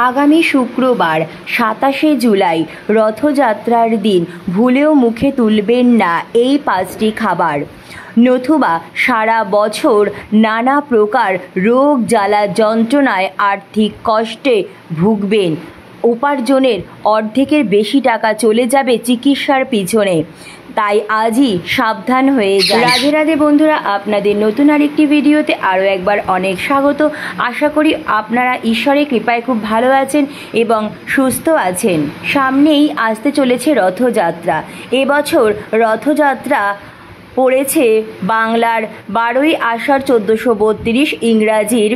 আগামী শুক্রবার ২৭শে জুলাই রথযাত্রার দিন ভুলেও মুখে তুলবেন না এই ৫টি খাবার, নতুবা সারা বছর নানা প্রকার রোগ জ্বালা যন্ত্রণায় আর্থিক কষ্টে ভুগবেন। উপার্জনের অর্ধেকের বেশি টাকা চলে যাবে চিকিৎসার পিছনে। তাই আজই সাবধান হয়ে যান। রাধে রাধে বন্ধুরা, আপনাদের নতুন আরেকটি ভিডিওতে আরও একবার অনেক স্বাগত। আশা করি আপনারা ঈশ্বরের কৃপায় খুব ভালো আছেন এবং সুস্থ আছেন। সামনেই আসতে চলেছে রথযাত্রা। এবছর রথযাত্রা পড়েছে বাংলার ১২ই আষাঢ় ১৪৩২, ইংরাজির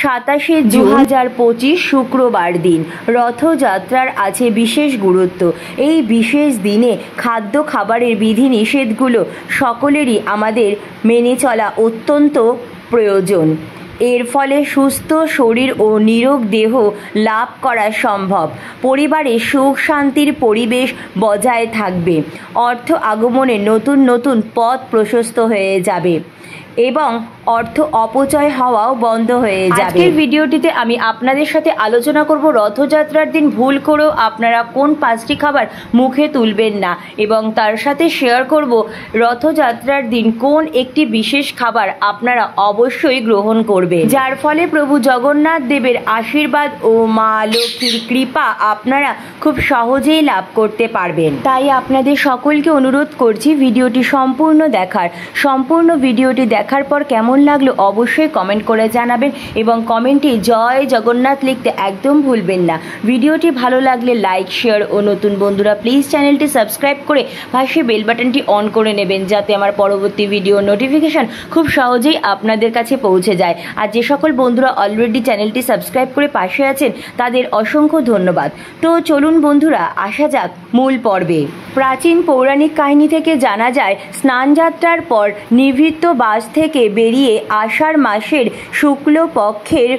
২৭শে জুন ২০২৫ শুক্রবার দিন। রথযাত্রার আছে বিশেষ গুরুত্ব। এই বিশেষ দিনে খাদ্য খাবারের বিধিনিষেধগুলো সকলেরই আমাদের মেনে চলা অত্যন্ত প্রয়োজন। এর ফলে সুস্থ শরীর ও নিরোগ দেহ লাভ করা সম্ভব। পরিবারে সুখ শান্তির পরিবেশ বজায় থাকবে। অর্থ আগমনের নতুন নতুন পথ প্রশস্ত হয়ে যাবে এবং অর্থ অপচয় হওয়াও বন্ধ হয়ে যাবে। আজকের ভিডিওটিতে আমি আপনাদের সাথে আলোচনা করব রথযাত্রার দিন ভুল করেও আপনারা কোন ৫টি খাবার মুখে তুলবেন না, এবং তার সাথে শেয়ার করব রথযাত্রার দিন কোন একটি বিশেষ খাবার আপনারা অবশ্যই গ্রহণ করবেন, যার ফলে প্রভু জগন্নাথ দেবের আশীর্বাদ ও মা লক্ষ্মীর কৃপা আপনারা খুব সহজেই লাভ করতে পারবেন। তাই আপনাদের সকলকে অনুরোধ করছি ভিডিওটি সম্পূর্ণ ভিডিওটি দেখার পর কেমন লাগলো অবশ্যই কমেন্ট করে জানাবেন, এবং কমেন্টে জয় জগন্নাথ লিখতে একদম ভুলবেন না। ভিডিওটি ভালো লাগলে লাইক, শেয়ার ও নতুন বন্ধুরা প্লিজ চ্যানেলটি সাবস্ক্রাইব করে পাশে বেল বাটনটি অন করে নেবেন, যাতে আমার পরবর্তী ভিডিও নোটিফিকেশন খুব সহজেই আপনাদের কাছে পৌঁছে যায়। আর যে সকল বন্ধুরা অলরেডি চ্যানেলটি সাবস্ক্রাইব করে পাশে আছেন তাদের অসংখ্য ধন্যবাদ। তো চলুন বন্ধুরা, আসা যাক মূল পর্বে। প্রাচীন পৌরাণিক কাহিনী থেকে জানা যায়, স্নানযাত্রার পর নিভৃত বাস থেকে বেরিয়ে আষাঢ় মাসের শুক্লপক্ষের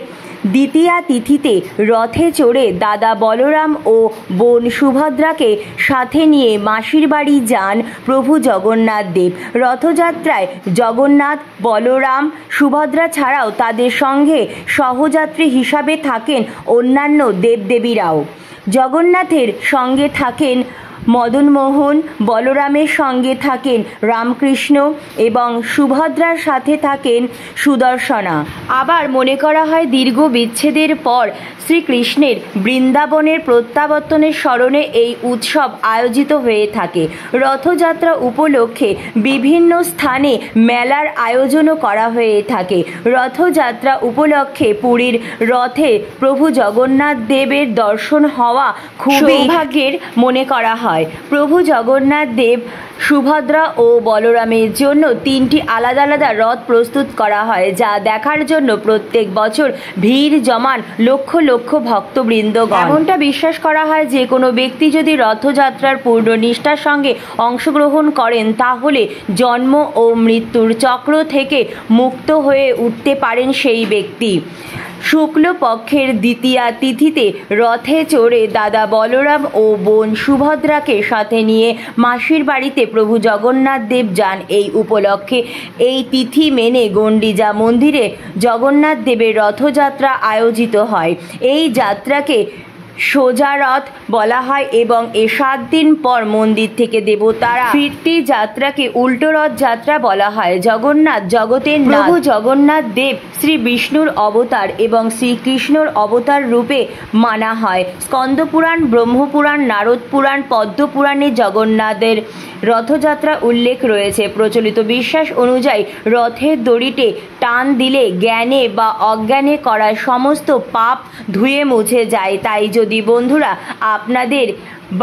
দ্বিতীয়া তিথিতে রথে চড়ে দাদা বলরাম ও বোন সুভদ্রাকে সাথে নিয়ে মাসির বাড়ি যান প্রভু জগন্নাথ দেব। রথযাত্রায় জগন্নাথ, বলরাম, সুভদ্রা ছাড়াও তাদের সঙ্গে সহযাত্রী হিসাবে থাকেন অন্যান্য দেবদেবীরাও। জগন্নাথের সঙ্গে থাকেন মদনমোহন, বলরামের সঙ্গে থাকেন রামকৃষ্ণ এবং সুভদ্রার সাথে থাকেন সুদর্শনা। আবার মনে করা হয় দীর্ঘ বিচ্ছেদের পর শ্রীকৃষ্ণের বৃন্দাবনের প্রত্যাবর্তনের স্মরণে এই উৎসব আয়োজিত হয়ে থাকে। রথযাত্রা উপলক্ষে বিভিন্ন স্থানে মেলার আয়োজনও করা হয়ে থাকে। রথযাত্রা উপলক্ষে পুরীর রথে প্রভু জগন্নাথ দেবের দর্শন হওয়া খুবই সৌভাগ্যের মনে করা হয়। প্রভু জগন্নাথ দেব, সুভদ্রা ও বলরামের জন্য ৩টি আলাদা আলাদা রথ প্রস্তুত করা হয়, যা দেখার জন্য প্রত্যেক বছর ভিড় জমান লক্ষ লক্ষ ভক্তবৃন্দগণ। এমনটা বিশ্বাস করা হয় যে কোনো ব্যক্তি যদি রথযাত্রার পূর্ণ নিষ্ঠার সঙ্গে অংশগ্রহণ করেন তাহলে জন্ম ও মৃত্যুর চক্র থেকে মুক্ত হয়ে উঠতে পারেন সেই ব্যক্তি। শুক্লপক্ষের দ্বিতীয়া তিথিতে রথে চড়ে দাদা বলরাম ও বোন সুভদ্রাকে সাথে নিয়ে মাসির বাড়িতে প্রভু জগন্নাথ দেব যান। এই উপলক্ষে এই তিথি মেনে গণ্ডিজা মন্দিরে জগন্নাথ দেবের রথযাত্রা আয়োজিত হয়। এই যাত্রাকে সোজা রথ বলা হয় এবং এ ৭ দিন পর মন্দির থেকে দেবতারা ফিরতি যাত্রাকে উল্টো রথ যাত্রা বলা হয়। জগন্নাথ জগতের নাথ। প্রভু জগন্নাথ দেব শ্রী বিষ্ণুর অবতার এবং শ্রীকৃষ্ণর অবতার রূপে মানা হয়। স্কন্দপুরাণ, ব্রহ্মপুরাণ, নারদ পুরাণ, পদ্মপুরাণে জগন্নাথের রথযাত্রা উল্লেখ রয়েছে। প্রচলিত বিশ্বাস অনুযায়ী রথের দড়িতে টান দিলে জ্ঞানে বা অজ্ঞানে করা সমস্ত পাপ ধুয়ে মুছে যায়। তাই যদি বন্ধুরা আপনাদের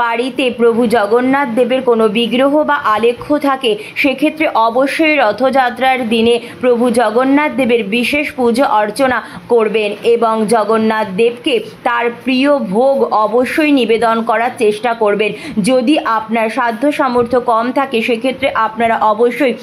বাড়িতে প্রভু জগন্নাথ দেবের কোনো বিগ্রহ বা আলেখ্য থাকে, সেক্ষেত্রে অবশ্যই রথযাত্রার দিনে প্রভু জগন্নাথ দেবের বিশেষ পুজো অর্চনা করবেন এবং জগন্নাথ দেবকে তার প্রিয় ভোগ অবশ্যই নিবেদন করার চেষ্টা করবেন। যদি আপনার সাধ্য সামর্থ্য কম থাকে সেক্ষেত্রে আপনারা অবশ্যই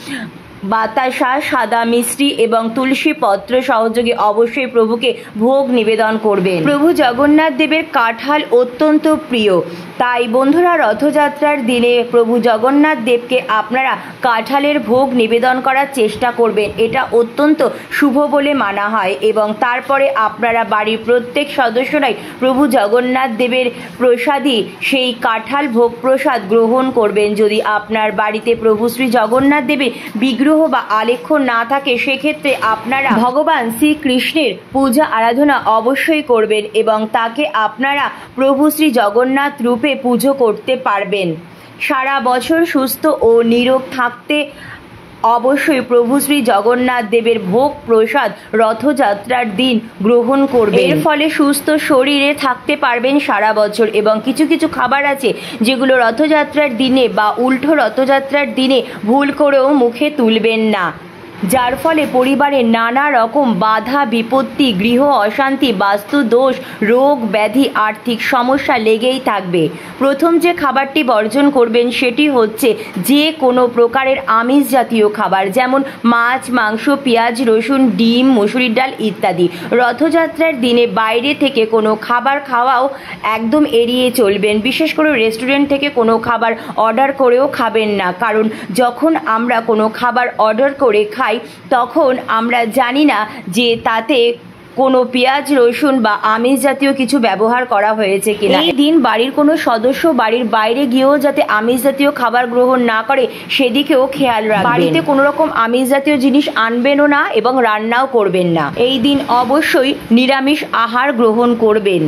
বাতাসা, সাদা মিষ্টি এবং তুলসী পত্র সহযোগে অবশ্যই প্রভুকে ভোগ নিবেদন করবেন। প্রভু জগন্নাথ দেবের কাঁঠাল অত্যন্ত প্রিয়, তাই বন্ধুরা, রথযাত্রার দিনে প্রভু জগন্নাথ দেবকে আপনারা কাঁঠালের ভোগ নিবেদন করার চেষ্টা করবেন। এটা অত্যন্ত শুভ বলে মানা হয় এবং তারপরে আপনারা বাড়ির প্রত্যেক সদস্যরাই প্রভু জগন্নাথ দেবের প্রসাদী সেই কাঁঠাল ভোগ প্রসাদ গ্রহণ করবেন। যদি আপনার বাড়িতে প্রভু শ্রী জগন্নাথ দেবের বিগ্রহ বা আলেখ্য না থাকে, সেক্ষেত্রে আপনারা ভগবান শ্রীকৃষ্ণের পূজা আরাধনা অবশ্যই করবেন এবং তাকে আপনারা প্রভু শ্রী জগন্নাথ রূপে পুজো করতে পারবেন। সারা বছর সুস্থ ও নিরোগ থাকতে অবশ্যই প্রভু শ্রী জগন্নাথ দেবের ভোগ প্রসাদ রথযাত্রার দিন গ্রহণ করবেন। এর ফলে সুস্থ শরীরে থাকতে পারবেন সারা বছর। এবং কিছু কিছু খাবার আছে যেগুলো রথযাত্রার দিনে বা উল্টো রথযাত্রার দিনে ভুল করেও মুখে তুলবেন না, যার ফলে পরিবারে নানা রকম বাধা বিপত্তি, গৃহ অশান্তি, বাস্তু দোষ, রোগ ব্যাধি, আর্থিক সমস্যা লেগেই থাকবে। প্রথম যে খাবারটি বর্জন করবেন সেটি হচ্ছে যে কোনো প্রকারের আমিষ জাতীয় খাবার, যেমন মাছ, মাংস, পেঁয়াজ, রসুন, ডিম, মসুরির ডাল ইত্যাদি। রথযাত্রার দিনে বাইরে থেকে কোনো খাবার খাওয়াও একদম এড়িয়ে চলবেন। বিশেষ করে রেস্টুরেন্ট থেকে কোনো খাবার অর্ডার করেও খাবেন না, কারণ যখন আমরা কোনো খাবার অর্ডার করে খাই তখন আমরা জানি না যে তাতে কোনো পেঁয়াজ, রসুন বা আমিষ জাতীয় কিছু ব্যবহার করা হয়েছে কিনা। এই দিন বাড়ির কোনো সদস্য বাড়ির বাইরে গিয়েও যাতে আমিষ জাতীয় খাবার গ্রহণ না করে সেদিকেও খেয়াল রাখবেন। বাড়িতে কোনো রকম আমিষ জাতীয় জিনিস আনবেনও না এবং রান্নাও করবেন না। এই দিন অবশ্যই নিরামিষ আহার গ্রহণ করবেন।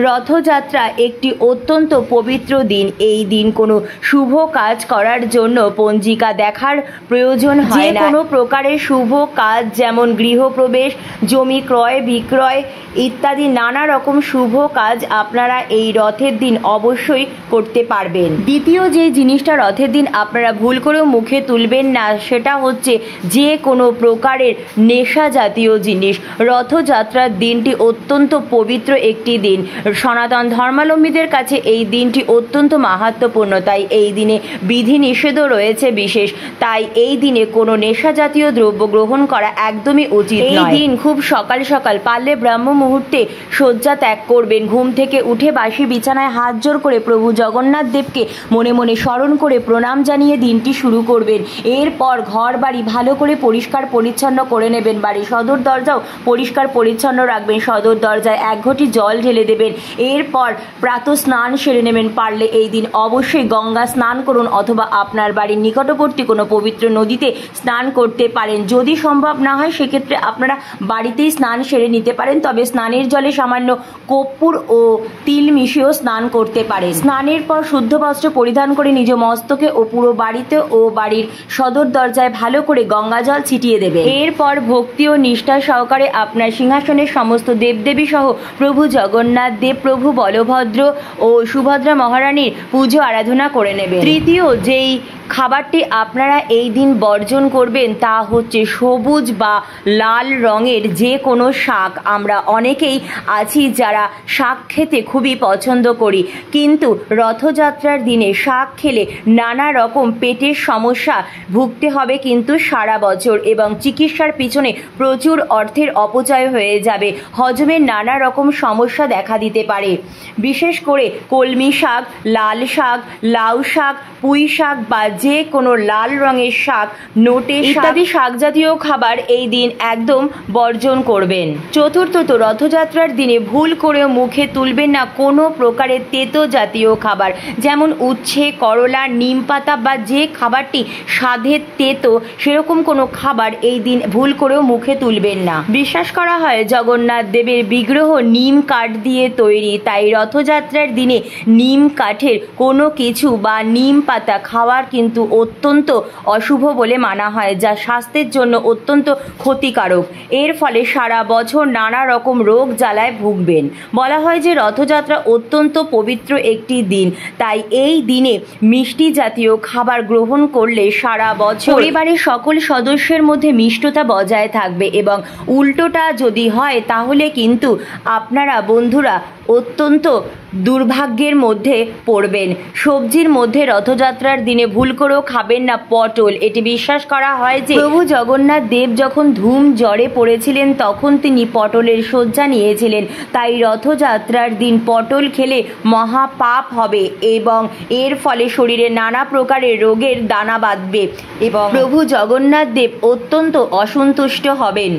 রথযাত্রা একটি অত্যন্ত পবিত্র দিন। এই দিন কোনো শুভ কাজ করার জন্য পঞ্জিকা দেখার প্রয়োজন হয় না। কোনো প্রকারের শুভ কাজ, যেমন গৃহপ্রবেশ, জমি ক্রয় বিক্রয় ইত্যাদি নানা রকম শুভ কাজ আপনারা এই রথের দিন অবশ্যই করতে পারবেন। দ্বিতীয় যে জিনিসটা রথের দিন আপনারা ভুল করেও মুখে তুলবেন না, সেটা হচ্ছে যে কোনো প্রকারের নেশা জাতীয় জিনিস। রথযাত্রার দিনটি অত্যন্ত পবিত্র একটি দিন। সনাতন ধর্মাবলম্বীদের কাছে এই দিনটি অত্যন্ত মাহাত্ম্যপূর্ণ, তাই এই দিনে বিধি নিষেধও রয়েছে বিশেষ। তাই এই দিনে কোনো নেশা জাতীয় দ্রব্য গ্রহণ করা একদমই উচিত নয়। এই দিন খুব সকাল সকাল পারলে ব্রাহ্ম মুহূর্তে শয্যা ত্যাগ করবেন। ঘুম থেকে উঠে বাসি বিছানায় হাত জোড় করে প্রভু জগন্নাথ দেবকে মনে মনে স্মরণ করে প্রণাম জানিয়ে দিনটি শুরু করবেন। এরপর ঘর বাড়ি ভালো করে পরিষ্কার পরিচ্ছন্ন করে নেবেন। বাড়ির সদর দরজাও পরিষ্কার পরিচ্ছন্ন রাখবেন। সদর দরজায় 1 ঘটি জল ঢেলে দেবেন। এরপর প্রাতঃ স্নান সেরে নেবেন। পারলে এই দিন অবশ্যই গঙ্গা স্নান করুন অথবা আপনার বাড়ির নিকটবর্তী কোনো পবিত্র নদীতে স্নান করতে পারেন। যদি সম্ভব না হয় সেক্ষেত্রে আপনারা বাড়িতেই স্নান সেরে নিতে পারেন, তবে স্নানের জলে সামান্য কর্পূর ও তিল মিশিয়েও স্নান করতে পারেন। স্নানের পর শুদ্ধ বস্ত্র পরিধান করে নিজ মস্তকে ও পুরো বাড়িতে ও বাড়ির সদর দরজায় ভালো করে গঙ্গা জল ছিটিয়ে দেবে। এরপর ভক্তি ও নিষ্ঠা সহকারে আপনার সিংহাসনের সমস্ত দেবদেবী সহ প্রভু জগন্নাথ দেব, প্রভু বলভদ্র ও সুভদ্রা মহারানীর পুজো আরাধনা করে নেবেন। তৃতীয় যেই খাবারটি আপনারা এই দিন বর্জন করবেন তা হচ্ছে সবুজ বা লাল রঙের যে কোনো শাক। আমরা অনেকেই আছি যারা শাক খেতে খুবই পছন্দ করি, কিন্তু রথযাত্রার দিনে শাক খেলে নানা রকম পেটের সমস্যা ভুগতে হবে কিন্তু সারা বছর, এবং চিকিৎসার পিছনে প্রচুর অর্থের অপচয় হয়ে যাবে। হজমের নানা রকম সমস্যা দেখা দিতে পারে। বিশেষ করে কলমি শাক, লাল শাক, লাউ শাক, পুঁই শাক বা যে কোনো লাল রঙের শাক, নোটে ইত্যাদি শাক জাতীয় খাবার এই দিন একদম বর্জন করবেন। চতুর্থত, রথযাত্রার দিনে ভুল করেও মুখে তুলবেন না কোনো প্রকারের তেতো জাতীয় খাবার, যেমন উচ্ছে, করলা, নিম পাতা বা যে খাবারটি স্বাদের তেতো সেরকম কোনো খাবার এই দিন ভুল করেও মুখে তুলবেন না। বিশ্বাস করা হয় জগন্নাথ দেবের বিগ্রহ নিম কাঠ দিয়ে তৈরি, তাই রথযাত্রার দিনে নিম কাঠের কোনো কিছু বা নিম পাতা খাওয়ার কিন্তু অত্যন্ত অশুভ বলে মানা হয়, যা স্বাস্থ্যের জন্য অত্যন্ত ক্ষতিকারক। এর ফলে সারা বছর নানা রকম রোগ জ্বালায় ভুগবেন। বলা হয় যে রথযাত্রা অত্যন্ত পবিত্র একটি দিন, তাই এই দিনে মিষ্টি জাতীয় খাবার গ্রহণ করলে সারা বছর পরিবারের সকল সদস্যের মধ্যে মিষ্টতা বজায় থাকবে, এবং উল্টোটা যদি হয় তাহলে কিন্তু আপনারা বন্ধুরা অত্যন্ত দুর্ভাগ্যের মধ্যে পড়বেন। সবজির মধ্যে রথযাত্রার দিনে ভুল করেও খাবেন না পটল। এটি বিশ্বাস করা হয় যে প্রভু জগন্নাথ দেব যখন ধুম জ্বরে পড়েছিলেন তখন তিনি পটলের শয্যা নিয়েছিলেন। তাই রথযাত্রার দিন পটল খেলে মহাপাপ হবে এবং এর ফলে শরীরে নানা প্রকারের রোগের দানা বাঁধবে এবং প্রভু জগন্নাথ দেব অত্যন্ত অসন্তুষ্ট হবেন।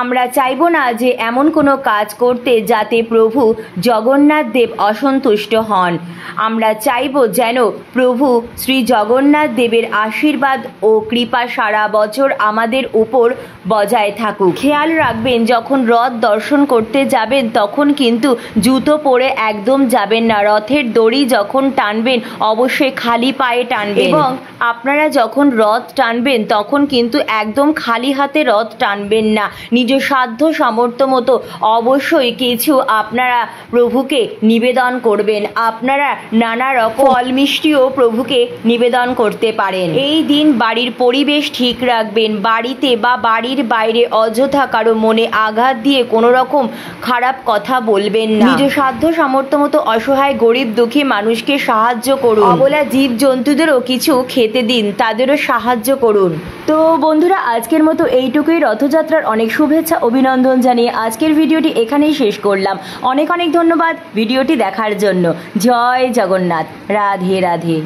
আমরা চাইব না যে এমন কোনো কাজ করতে যাতে প্রভু জগন্নাথ দেব অসন্তুষ্ট হন। আমরা চাইব যেন প্রভু শ্রী জগন্নাথ দেবের আশীর্বাদ ও কৃপা সারা বছর আমাদের উপর বজায় থাকুক। খেয়াল রাখবেন যখন রথ দর্শন করতে যাবেন তখন কিন্তু জুতো পরে একদম যাবেন না। রথের দড়ি যখন টানবেন অবশ্যই খালি পায়ে টানবেন এবং আপনারা যখন রথ টানবেন তখন কিন্তু একদম খালি হাতে রথ টানবেন না। নিজ সাধ্য সামর্থ্য মতো অবশ্যই কিছু আপনারা প্রভুকে নিবেদন করবেন। আপনারা নানা রকম ফল মিষ্টিও প্রভুকে নিবেদন করতে পারেন। এই দিন বাড়ির পরিবেশ ঠিক রাখবেন। বাড়িতে বা বাড়ির বাইরে অযথা কারো মনে আঘাত দিয়ে কোনো রকম খারাপ কথা বলবেন না। নিজ সাধ্য সামর্থ্য মতো অসহায় গরিব দুঃখী মানুষকে সাহায্য করুন। অবলা জীব জন্তুদেরও কিছু খেতে দিন, তাদেরও সাহায্য করুন। তো বন্ধুরা, আজকের মতো এইটুকুই। রথযাত্রার অনেক শুভেচ্ছা অভিনন্দন জানিয়ে আজকের ভিডিওটি এখানেই শেষ করলাম। অনেক অনেক ধন্যবাদ ভিডিওটি দেখার জন্য। জয় জগন্নাথ। রাধে রাধে।